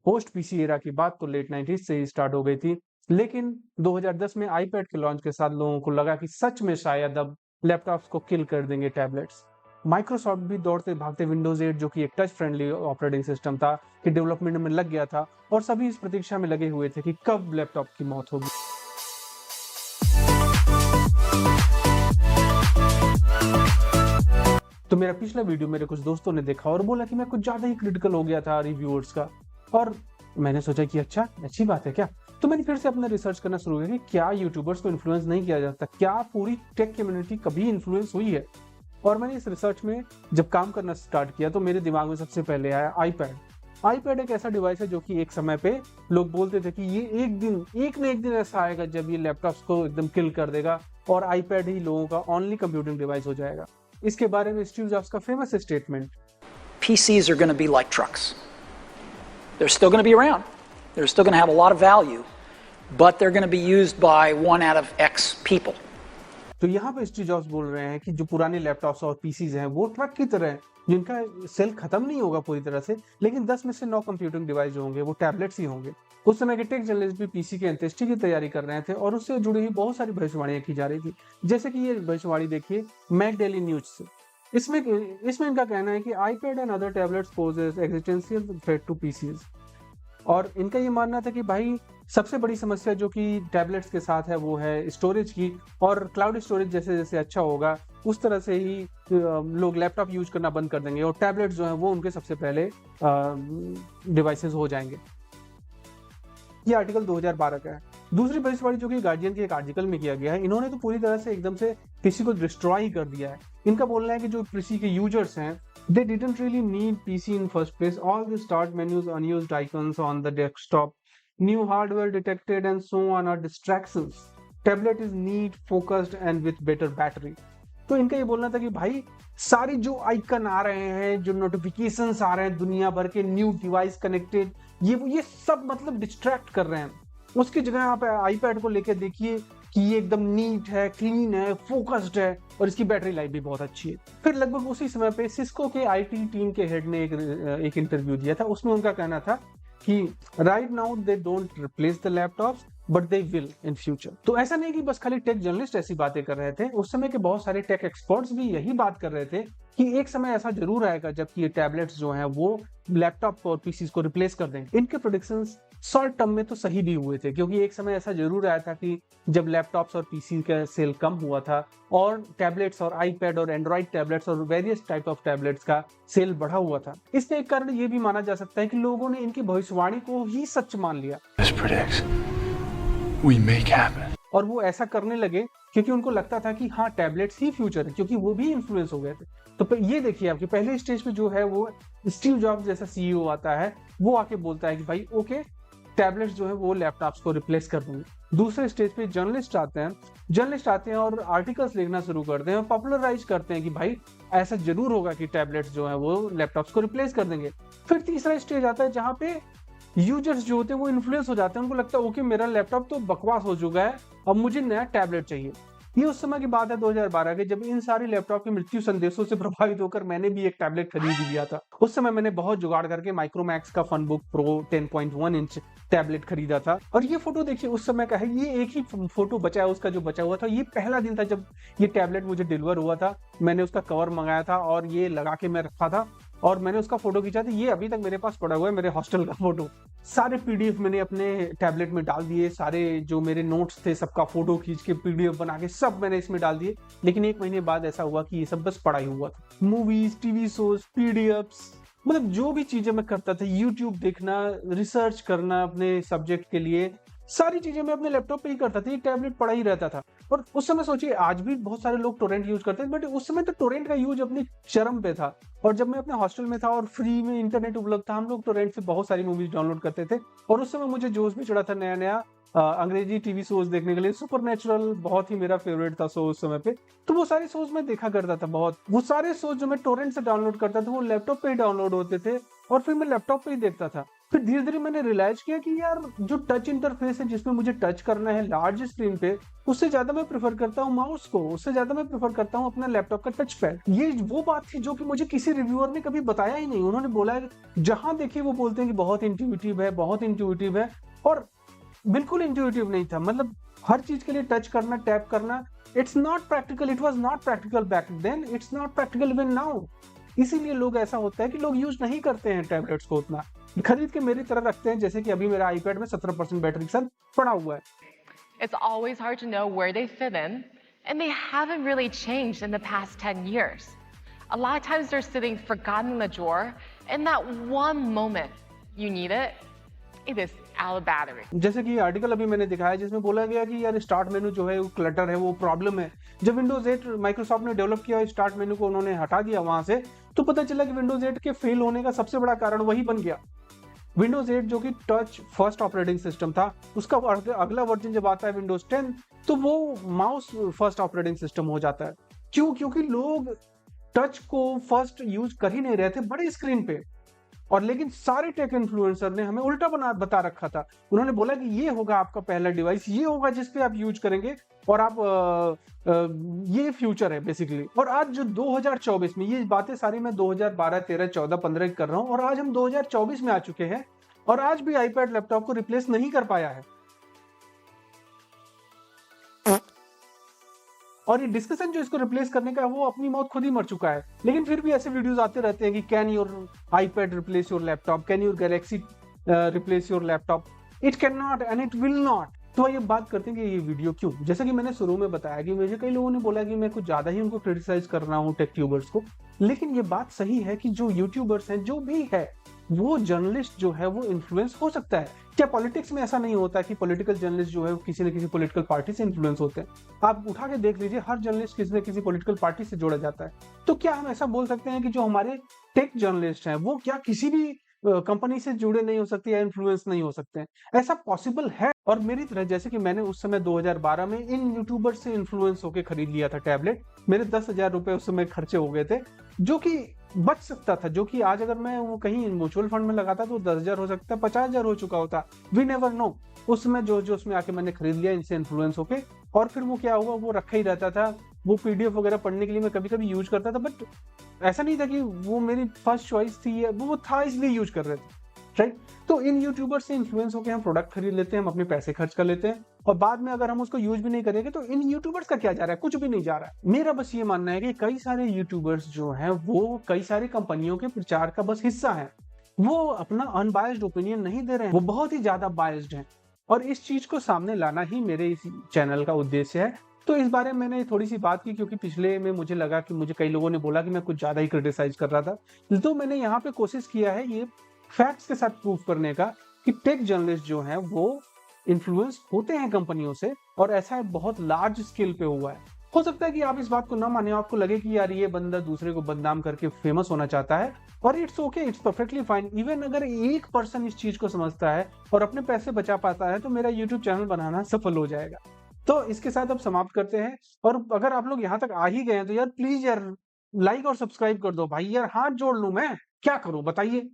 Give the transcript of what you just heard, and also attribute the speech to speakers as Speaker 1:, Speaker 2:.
Speaker 1: Post PC era की बात तो लेट 90s से ही स्टार्ट हो गई थी, लेकिन 2010 में आईपैड के लॉन्च के साथ लोगों को लगा कि सच में शायद अब लैपटॉप्स को किल कर देंगे टैबलेट्स। माइक्रोसॉफ्ट भी दौड़ते भागते विंडोज 8 जो कि एक टच फ्रेंडली ऑपरेटिंग सिस्टम था कि डेवलपमेंट में लग गया था, और सभी इस प्रतीक्षा में लगे हुए थे कि कब लैपटॉप की मौत होगी। तो मेरा पिछला वीडियो मेरे कुछ दोस्तों ने देखा और बोला कि मैं कुछ ज्यादा ही क्रिटिकल हो गया था रिव्यूअर्स का, और मैंने सोचा कि अच्छा अच्छी बात है क्या। तो मैंने फिर से अपना रिसर्च करना शुरू किया कि क्या यूट्यूबर्स को इन्फ्लुएंस नहीं किया जाता, क्या पूरी टेक कम्युनिटी कभी इन्फ्लुएंस हुई है। और मैंने इस रिसर्च में जब काम करना स्टार्ट किया तो मेरे दिमाग में सबसे पहले आया आईपैड। आईपैड एक ऐसा डिवाइस है जो कि एक समय पे लोग बोलते थे कि ये एक न एक दिन ऐसा आएगा जब ये लैपटॉप्स को एकदम किल कर देगा और आईपैड ही लोगों का ओनली कंप्यूटिंग डिवाइस हो जाएगा। इसके बारे में स्टीव जॉब्स का famous statement,
Speaker 2: PCs are going to be like trucks. They're still going to be around. They're still going to have a lot of value, but they're going to be used by 1 out of X people.
Speaker 1: तो यहाँ पे Steve jobs बोल रहे हैं कि जो पुराने laptops और पीसीज हैं वो ट्रक की तरह हैं, जिनका सेल खत्म नहीं होगा पूरी तरह से, लेकिन 10 में से 9 कंप्यूटिंग डिवाइस जो होंगे वो टैबलेट्स ही होंगे। उस समय के टेक जर्नलिस्ट भी पीसी की अंत्येष्टि की तैयारी कर रहे थे और उससे जुड़ी हुई बहुत सारी भविष्यवाणियां की जा रही थी। जैसे कि ये भविष्यवाणी देखिए मैक डेली न्यूज से। इसमें इनका कहना है कि iPad and other tablets poses existential threat to PCs, और इनका ये मानना था कि भाई सबसे बड़ी समस्या जो कि टैबलेट्स के साथ है वो है स्टोरेज की, और क्लाउड स्टोरेज जैसे जैसे अच्छा होगा उस तरह से ही लोग लैपटॉप यूज करना बंद कर देंगे और टैबलेट्स जो है वो उनके सबसे पहले डिवाइसेस हो जाएंगे। ये आर्टिकल 2012 का है। दूसरी भविष्यवाणी जो कि गार्डियन के एक आर्टिकल में किया गया है, इन्होंने तो पूरी तरह से एकदम से पीसी को डिस्ट्रॉय ही कर दिया है। इनका बोलना है कि जो पीसी के यूजर्स हैं they didn't really need PC in first place. All the start menus, unused icons on the desktop, new hardware detected and so on are distractions. Tablet is neat, focused and with better battery. तो इनका ये बोलना था कि भाई सारी जो icon आ रहे हैं, जो नोटिफिकेशंस आ रहे हैं दुनिया भर के, न्यू डिवाइस कनेक्टेड, ये सब मतलब डिस्ट्रैक्ट कर रहे हैं। उसकी जगह आप आईपैड को लेकर देखिए कि ये एकदम नीट है, क्लीन है, फोकस्ड है और इसकी बैटरी लाइफ भी बहुत अच्छी है। फिर लगभग उसी समय पे सिस्को के आईटी टीम के हेड ने एक इंटरव्यू दिया था। उसमें उनका कहना था कि right now they don't replace the laptops but they will in future. तो ऐसा नहीं कि बस खाली टेक जर्नलिस्ट ऐसी बातें कर रहे थे, उस समय के बहुत सारे टेक एक्सपर्ट्स भी यही बात कर रहे थे कि एक समय ऐसा जरूर आएगा जबकि ये टैबलेट्स जो हैं वो लैपटॉप और पीसीज को रिप्लेस कर देंगे। इनके प्रेडिक्शंस शॉर्ट टर्म में तो सही भी हुए थे, क्योंकि एक समय ऐसा जरूर आया था कि जब लैपटॉप्स और पीसी का सेल कम हुआ था और टैबलेट्स और आईपैड और एंड्रॉइड टैबलेट्स और वेरियस टाइप ऑफ टैबलेट्स का सेल बढ़ा हुआ था। इसके एक कारण ये भी माना जा सकता है कि लोगों ने इनकी भविष्यवाणी को ही सच मान लिया और वो ऐसा करने लगे क्योंकि उनको लगता था कि हाँ टैबलेट्स ही फ्यूचर है, क्योंकि वो भी इन्फ्लुएंस हो गए थे। तो ये देखिए आपके पहले स्टेज पे जो है वो स्टीव जॉब्स जैसा सीईओ आता है, वो आके बोलता है कि भाई ओके टैबलेट्स जो है वो लैपटॉप्स को रिप्लेस कर देंगे। दूसरे स्टेज पे जर्नलिस्ट आते हैं और आर्टिकल्स लिखना शुरू करते हैं और पॉपुलराइज करते हैं कि भाई ऐसा जरूर होगा कि टैबलेट्स जो है वो लैपटॉप्स को रिप्लेस कर देंगे। फिर तीसरा स्टेज आता है जहाँ पे यूजर्स जो होते हैं वो इन्फ्लुएंस हो जाते हैं, उनको लगता है ओके मेरा लैपटॉप तो बकवास हो चुका है, अब मुझे नया टैबलेट चाहिए। ये उस समय की बात है 2012 के, जब इन सारी लैपटॉप के मृत्यु संदेशों से प्रभावित होकर मैंने भी एक टैबलेट खरीद लिया था। उस समय मैंने बहुत जुगाड़ करके माइक्रोमैक्स का फनबुक प्रो 10.1 इंच टैबलेट खरीदा था। और ये फोटो देखिए उस समय का है, ये एक ही फोटो बचा है उसका जो बचा हुआ था। ये पहला दिन था जब ये टैबलेट मुझे डिलीवर हुआ था, मैंने उसका कवर मंगाया था और ये लगा के मैं रखा था और मैंने उसका फोटो खींचा था। ये अभी तक मेरे पास पड़ा हुआ है, मेरे हॉस्टल का फोटो। सारे पीडीएफ मैंने अपने टैबलेट में डाल दिए, सारे जो मेरे नोट्स थे सबका फोटो खींच के पीडीएफ बना के सब मैंने इसमें डाल दिए। लेकिन 1 महीने बाद ऐसा हुआ कि ये सब बस पड़ा ही हुआ था। मूवीज, टीवी शोज, पीडीएफ्स, मतलब जो भी चीजें मैं करता था, यूट्यूब देखना, रिसर्च करना अपने सब्जेक्ट के लिए, सारी चीजें मैं अपने लैपटॉप पे ही करता था। ये टैबलेट पड़ा ही रहता था। और उस समय सोचिए आज भी बहुत सारे लोग टोरेंट यूज करते हैं, बट उस समय तो टोरेंट का यूज अपनी चरम पे था। और जब मैं अपने हॉस्टल में था और फ्री में इंटरनेट उपलब्ध था, हम लोग टोरेंट से बहुत सारी मूवीज डाउनलोड करते थे। और उस समय मुझे जोश भी चढ़ा था नया नया अंग्रेजी टीवी शोज देखने के लिए। सुपरनैचुरल बहुत ही मेरा फेवरेट था शो उस समय पे, तो वो सारे शोज मैं देखा करता था बहुत। वो सारे शोज जो मैं टोरेंट से डाउनलोड करता था वो लैपटॉप पे ही डाउनलोड होते थे और फिर मैं लैपटॉप पे ही देखता था। फिर धीरे-धीरे मैंने रियलाइज़ किया कि यार जो टच इंटरफ़ेस है जिसमें मुझे टच करना है लार्ज स्क्रीन पे, उससे ज़्यादा मैं प्रेफ़र करता हूँ माउस को, उससे ज़्यादा मैं प्रेफ़र करता हूँ अपना लैपटॉप का टच पैड। ये वो बात थी जो कि मुझे किसी रिव्यूअर ने कभी बताया ही नहीं। उन्होंने बोला है जहाँ देखिए वो बोलते हैं कि बहुत इंट्यूटिव है और बिल्कुल इंट्यूटिव नहीं था। मतलब हर चीज़ के लिए टच करना, टैप करना, it's not practical, it was not practical back then, it's not practical even now. इसीलिए लोग ऐसा होता है कि लोग यूज़ नहीं करते हैं टैबलेट्स को उतना। खरीद के मेरी तरह रखते हैं जैसे कि अभी मेरा आईपैड में 17% बैटरी के साथ पड़ा हुआ है।
Speaker 3: It's always hard to know where they fit in, and they haven't really changed in the past 10 years. A lot of times they're sitting forgotten in the drawer, and that one moment you need it, it is out of battery.
Speaker 1: जैसे कि article अभी मैंने दिखाया जिसमें बोला गया कि यार स्टार्ट मेनू जो है वो क्लटर है, वो प्रॉब्लम है। जब विंडोज़ 8 माइक्रोसॉफ्ट ने डेवलप किया स्टार्ट मेनू को उन्होंने हटा दिया वहाँ से, तो पता चला कि विंडोज़ 8 के फेल होने का सबसे बड़ा कारण वही बन गया। विंडोज़ 8 जो कि टच फर्स्ट ऑपरेटिंग सिस्टम था, उसका अगला वर्जन जब आता है विंडोज़ 10 तो वो माउस फर्स्ट ऑपरेटिंग सिस्टम हो जाता है। क्यों? क्योंकि लोग टच को फर्स्ट यूज़ कर ही नहीं रहे थे बड़े स्क्रीन पे। और लेकिन सारे टेक इन्फ्लुएंसर ने हमें उल्टा बता रखा था। उन्होंने बोला कि ये होगा आपका पहला डिवाइस, ये होगा जिस पे आप यूज़ करेंगे और आप ये फ्यूचर है बेसिकली। और आज जो 2024 में ये बातें सारी मैं 2012, 13, 14, 15 की कर रहा हूँ और आज हम 2024 में आ चुके हैं और आज भी आईपैड लैपटॉप को रिप्लेस नहीं कर पाया है। और ये डिस्कशन जो इसको रिप्लेस करने का है वो अपनी मौत खुद ही मर चुका है। लेकिन फिर भी ऐसे वीडियोस आते रहते हैं कि can your iPad replace your laptop, can your Galaxy replace your laptop. It can not and it will not. तो ये बात करते हैं कि ये वीडियो क्यों। जैसा कि मैंने शुरू में बताया कि मुझे कई लोगों ने बोला कि मैं कुछ ज्यादा ही उनको क्रिटिसाइज कर रहा हूँ टेक ट्यूबर्स को, लेकिन ये बात सही है कि जो यूट्यूबर्स हैं जो भी है वो जर्नलिस्ट जो है वो इन्फ्लुएंस हो सकता है। क्या पॉलिटिक्स में ऐसा नहीं होता कि पॉलिटिकल जर्नलिस्ट जो है वो किसी न किसी पॉलिटिकल पार्टी से इन्फ्लुएंस होते हैं? आप उठा के देख लीजिए, हर जर्नलिस्ट किसी न किसी पॉलिटिकल पार्टी से जोड़ा जाता है। तो क्या हम ऐसा बोल सकते हैं कि जो हमारे टेक जर्नलिस्ट हैं वो क्या किसी भी कंपनी से जुड़े नहीं हो सकते या इन्फ्लुएंस नहीं हो सकते हैं? ऐसा पॉसिबल है। और मेरी तरह जैसे कि मैंने उस समय 2012 में इन यूट्यूबर से इन्फ्लुएंस होकर खरीद लिया था टैबलेट। मेरे 10,000 रुपए उस समय खर्चे हो गए थे जो कि बच सकता था, जो कि आज अगर मैं वो कहीं म्यूचुअल फंड में लगाता तो 10,000 हो सकता, 50,000 हो चुका होता। We never know. उस समय जो उसमें आके मैंने खरीद लिया इनसे इन्फ्लुएंस होके, और फिर वो क्या हुआ, वो रखा ही रहता था। वो पीडीएफ वगैरह पढ़ने के लिए मैं कभी-कभी यूज करता था, बट ऐसा नहीं था कि वो मेरी फर्स्ट चॉइस थी या वो था इसलिए यूज कर रहे थे, राइट? तो इन यूट्यूबर से इन्फ्लुएंस होकर हम प्रोडक्ट खरीद लेते हैं, हम अपने पैसे खर्च कर लेते हैं और बाद में अगर हम उसको यूज भी नहीं करेंगे तो इन यूट्यूबर्स का क्या जा रहा है? कुछ भी नहीं जा रहा है। मेरा बस ये मानना है कि कई सारे यूट्यूबर्स जो हैं वो कई सारी कंपनियों के प्रचार का बस हिस्सा है। वो अपना अनबायस्ड ओपिनियन नहीं दे रहे हैं, वो बहुत ही ज्यादा बायस्ड हैं और इस चीज को सामने लाना ही मेरे इस चैनल का उद्देश्य है। तो इस बारे में मैंने थोड़ी सी बात की क्योंकि पिछले में मुझे लगा कि मुझे कई लोगों ने बोला कि मैं कुछ ज्यादा ही क्रिटिसाइज कर रहा था। तो मैंने यहाँ पे कोशिश किया है ये फैक्ट्स के साथ प्रूव करने का कि टेक जर्नलिस्ट जो हैं वो इन्फ्लुएंस होते हैं कंपनियों से और ऐसा बहुत लार्ज स्केल पे हुआ है। हो सकता है कि आप इस बात को ना माने, आपको लगे कि यार ये बंदा दूसरे को बदनाम करके फेमस होना चाहता है, और it's okay, it's perfectly fine. Even अगर 1% इस चीज को समझता है और अपने पैसे बचा पाता है तो मेरा यूट्यूब चैनल बनाना सफल हो जाएगा। तो इसके साथ अब समाप्त करते हैं। और अगर आप लोग यहाँ तक आ ही गए हैं तो यार प्लीज यार लाइक और सब्सक्राइब कर दो भाई। यार हाथ जोड़ लूं मैं, क्या करूं बताइए।